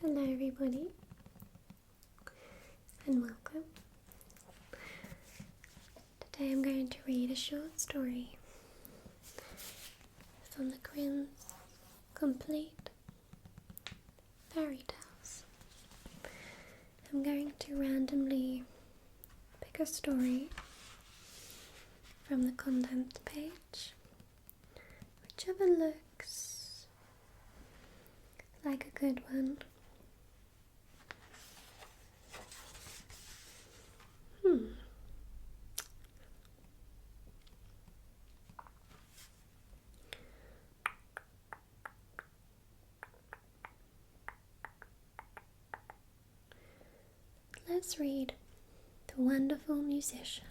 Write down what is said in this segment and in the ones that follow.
Hello everybody and welcome. Today I'm going to read a short story from the Grimm Complete Fairy Tales. I'm going to randomly pick a story from the contents page, whichever looks like a good one. Let's read The Wonderful Musician.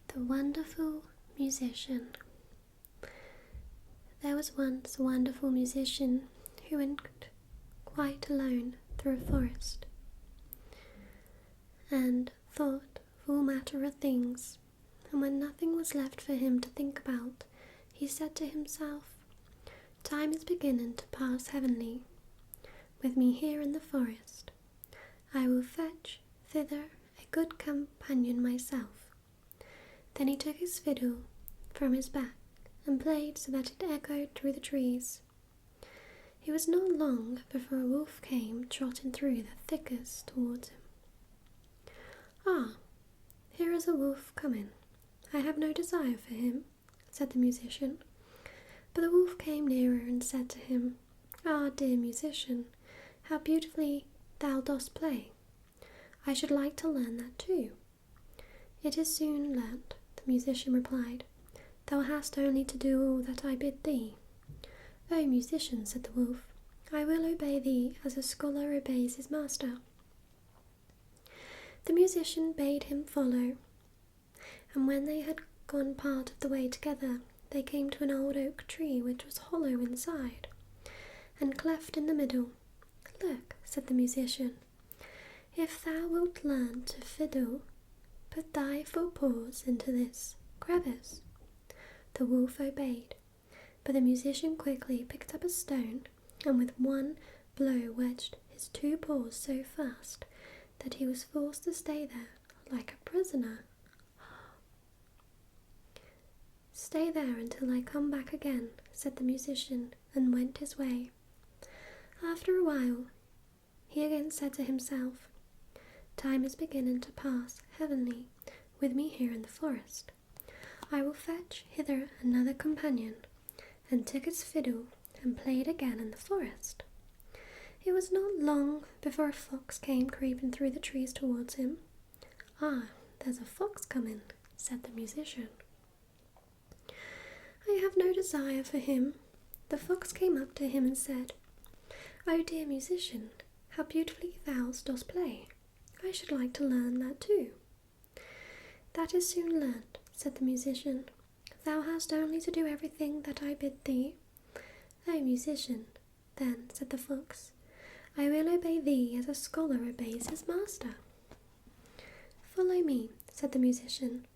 The Wonderful Musician. There was once a wonderful musician who went quite alone through a forest and thought of all manner of things, and when nothing was left for him to think about, he said to himself, "Time is beginning to pass heavenly. With me here in the forest, I will fetch thither a good companion myself." Then he took his fiddle from his back and played so that it echoed through the trees. It was not long before a wolf came trotting through the thickets towards him. "Ah, here is a wolf coming. I have no desire for him," said the musician. But the wolf came nearer and said to him, "Ah, dear musician, how beautifully thou dost play. I should like to learn that too." "It is soon learnt," the musician replied. "Thou hast only to do all that I bid thee." "O musician," said the wolf, "I will obey thee as a scholar obeys his master." The musician bade him follow, and when they had gone part of the way together, they came to an old oak tree which was hollow inside and cleft in the middle. "Look," said the musician, "if thou wilt learn to fiddle, put thy forepaws into this crevice." The wolf obeyed, but the musician quickly picked up a stone and with one blow wedged his two paws so fast that he was forced to stay there like a prisoner. "Stay there until I come back again," said the musician, and went his way. After a while, he again said to himself, "Time is beginning to pass heavenly with me here in the forest. I will fetch hither another companion," and took his fiddle and played again in the forest. It was not long before a fox came creeping through the trees towards him. "Ah, there's a fox coming," said the musician. "I have no desire for him." The fox came up to him and said, "Oh dear musician, how beautifully thou dost play. I should like to learn that too." "That is soon learnt," said the musician. "Thou hast only to do everything that I bid thee." "O musician," then said the fox, "I will obey thee as a scholar obeys his master." "Follow me," said the musician,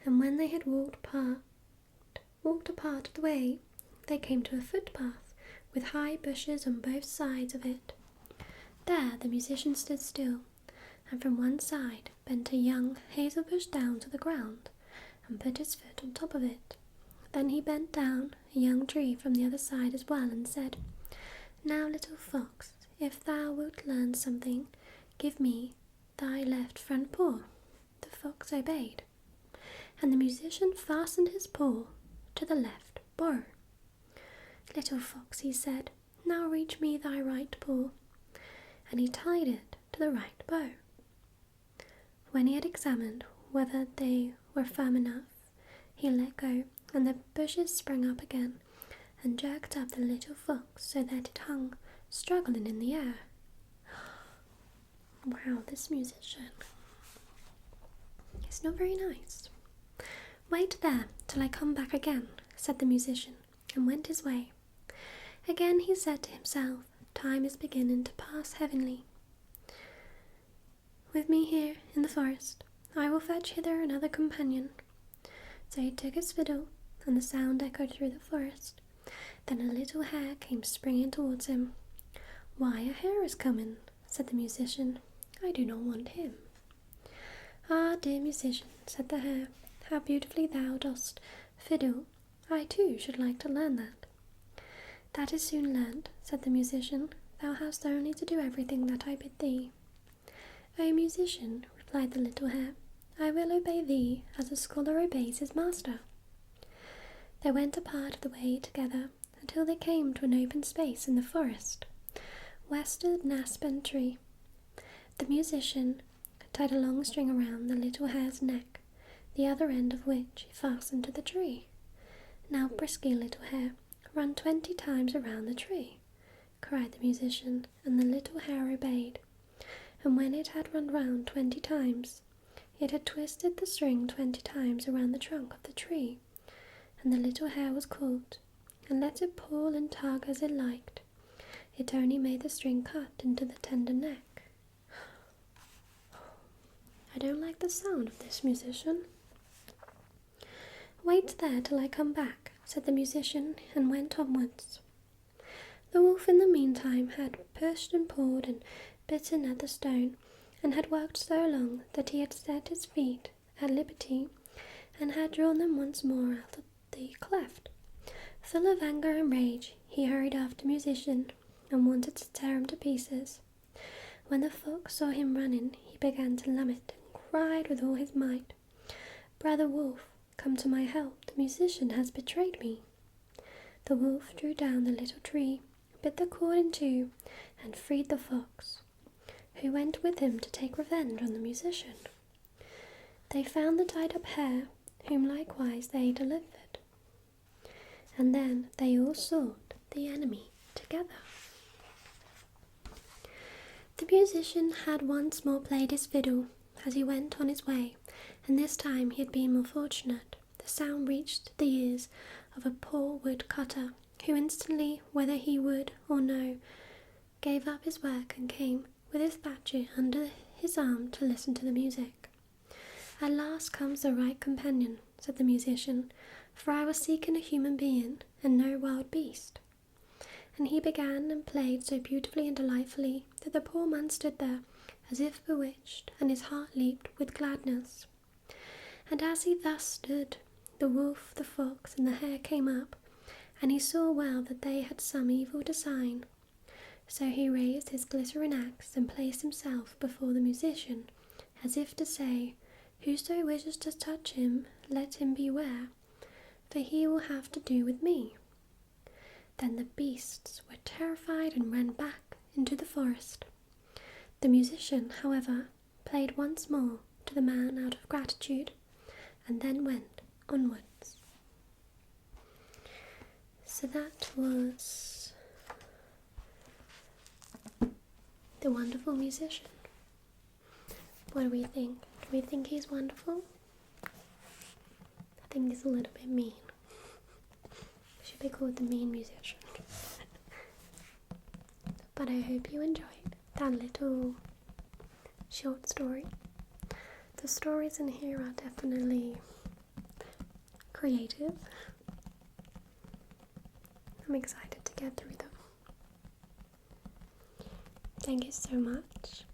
and when they had walked a part of the way, they came to a footpath with high bushes on both sides of it. There the musician stood still, and from one side bent a young hazel bush down to the ground and put his foot on top of it. Then he bent down a young tree from the other side as well and said, "Now, little fox, if thou wilt learn something, give me thy left front paw." The fox obeyed, and the musician fastened his paw to the left bow. "Little fox," he said, "now reach me thy right paw," and he tied it to the right bow. When he had examined whether they were firm enough, he let go, and the bushes sprang up again and jerked up the little fox so that it hung struggling in the air. Wow, this musician is not very nice. "Wait there till I come back again," said the musician, and went his way. Again he said to himself, time is beginning to pass heavenly. With me here in the forest, I will fetch hither another companion. So he took his fiddle, and the sound echoed through the forest. Then a little hare came springing towards him. Why, a hare is coming, said the musician. I do not want him. Ah, dear musician, said the hare, how beautifully thou dost fiddle. I too should like to learn that. That is soon learnt, said the musician. Thou hast only to do everything that I bid thee. O musician, replied the little hare, I will obey thee as a scholar obeys his master. They went a part of the way together until they came to an open space in the forest, where stood an aspen tree. The musician tied a long string around the little hare's neck, the other end of which he fastened to the tree. Now, briskly, little hare, run 20 times around the tree, cried the musician, and the little hare obeyed. And when it had run round 20 times, it had twisted the string 20 times around the trunk of the tree, and the little hare was caught, and let it pull and tug as it liked. It only made the string cut into the tender neck. I don't like the sound of this, musician. Wait there till I come back, said the musician, and went onwards. The wolf in the meantime had pushed and pulled and bitten at the stone, and had worked so long that he had set his feet at liberty, and had drawn them once more out of the cleft. Full of anger and rage, he hurried after the musician, and wanted to tear him to pieces. When the fox saw him running, he began to lament, and cried with all his might, Brother Wolf, come to my help, the musician has betrayed me. The wolf drew down the little tree, bit the cord in two, and freed the fox, who went with him to take revenge on the musician. They found the tied-up hare, whom likewise they delivered, and then they all sought the enemy together. The musician had once more played his fiddle as he went on his way, and this time he had been more fortunate. The sound reached the ears of a poor wood-cutter, who instantly, whether he would or no, gave up his work and came with his batchet under his arm to listen to the music. At last comes the right companion, said the musician, for I was seeking a human being and no wild beast. And he began and played so beautifully and delightfully that the poor man stood there as if bewitched, and his heart leaped with gladness. And as he thus stood, the wolf, the fox, and the hare came up, and he saw well that they had some evil design. So he raised his glittering axe and placed himself before the musician, as if to say, Whoso wishes to touch him, let him beware, for he will have to do with me. Then the beasts were terrified and ran back into the forest. The musician, however, played once more to the man out of gratitude, and then went onwards. So that was The Wonderful Musician. What do we think? Do we think he's wonderful? I think he's a little bit mean. Should be called the mean musician. But I hope you enjoyed that little short story. The stories in here are definitely creative. I'm excited to get through them. Thank you so much